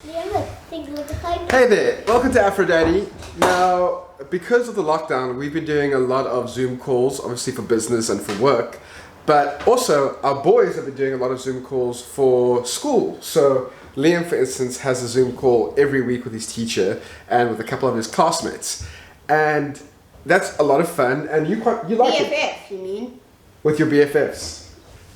Hey there, welcome to Aphrodite. Now, because of the lockdown, we've been doing a lot of Zoom calls, obviously for business and for work, but also our boys have been doing a lot of Zoom calls for school. So Liam, for instance, has a Zoom call every week with his teacher and with a couple of his classmates. And that's a lot of fun, and you like it. BFF, you mean? With your BFFs.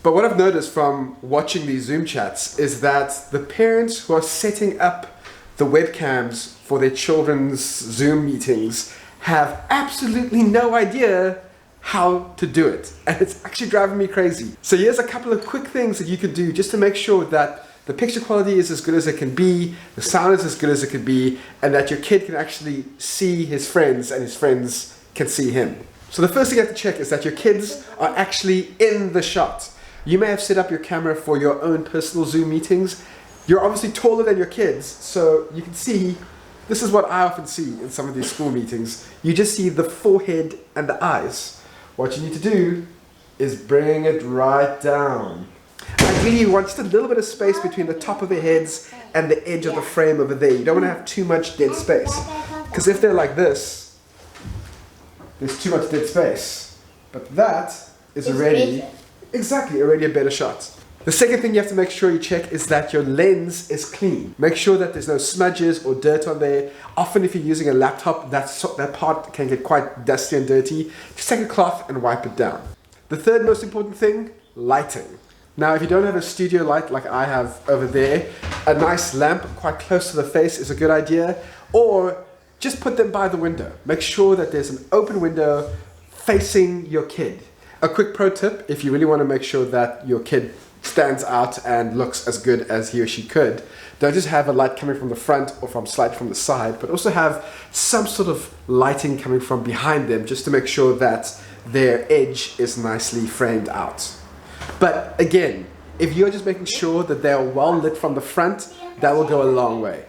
But what I've noticed from watching these Zoom chats is that the parents who are setting up the webcams for their children's Zoom meetings have absolutely no idea how to do it. And it's actually driving me crazy. So here's a couple of quick things that you can do just to make sure that the picture quality is as good as it can be, the sound is as good as it can be, and that your kid can actually see his friends and his friends can see him. So the first thing you have to check is that your kids are actually in the shot. You may have set up your camera for your own personal Zoom meetings. You're obviously taller than your kids, so you can see, this is what I often see in some of these school meetings. You just see the forehead and the eyes. What you need to do is bring it right down. Ideally, you want just a little bit of space between the top of their heads and the edge of the frame over there. You don't want to have too much dead space. Because if they're like this, there's too much dead space. But that is already a better shot. The second thing you have to make sure you check is that your lens is clean. Make sure that there's no smudges or dirt on there. Often if you're using a laptop, that part can get quite dusty and dirty. Just take a cloth and wipe it down. The third most important thing, lighting. Now, if you don't have a studio light like I have over there, a nice lamp quite close to the face is a good idea, or just put them by the window. Make sure that there's an open window facing your kid. A quick pro tip, if you really want to make sure that your kid stands out and looks as good as he or she could, don't just have a light coming from the front or slightly from the side, but also have some sort of lighting coming from behind them just to make sure that their edge is nicely framed out. But again, if you're just making sure that they are well lit from the front, that will go a long way.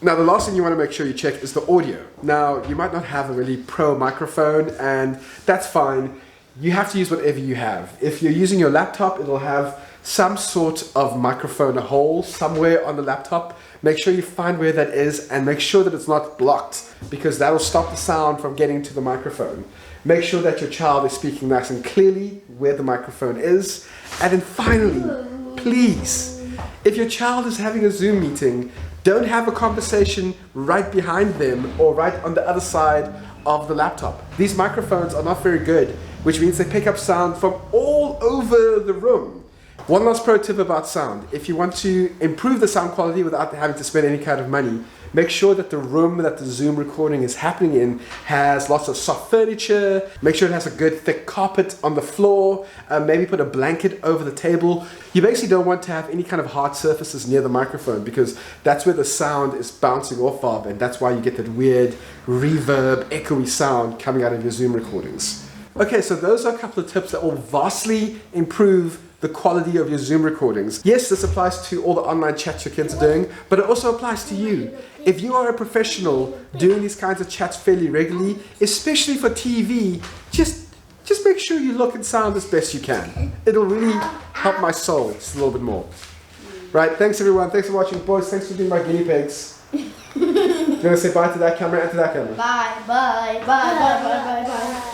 Now, the last thing you want to make sure you check is the audio. Now, you might not have a really pro microphone, and that's fine. You have to use whatever you have. If you're using your laptop, it'll have some sort of microphone hole somewhere on the laptop. Make sure you find where that is and make sure that it's not blocked, because that'll stop the sound from getting to the microphone. Make sure that your child is speaking nice and clearly where the microphone is. And then finally, please, if your child is having a Zoom meeting, don't have a conversation right behind them or right on the other side of the laptop. These microphones are not very good, which means they pick up sound from all over the room. One last pro tip about sound. If you want to improve the sound quality without having to spend any kind of money, make sure that the room that the Zoom recording is happening in has lots of soft furniture. Make sure it has a good thick carpet on the floor. Maybe put a blanket over the table. You basically don't want to have any kind of hard surfaces near the microphone, because that's where the sound is bouncing off of, and that's why you get that weird reverb, echoey sound coming out of your Zoom recordings. Okay, so those are a couple of tips that will vastly improve the quality of your Zoom recordings. Yes, this applies to all the online chats your kids are doing, but it also applies to you. If you are a professional doing these kinds of chats fairly regularly, especially for TV, just make sure you look and sound as best you can. It'll really help my soul just a little bit more. Right, thanks everyone. Thanks for watching. Boys, thanks for being my guinea pigs. Do you want to say bye to that camera and to that camera? Bye, bye, bye, bye, bye, bye, bye.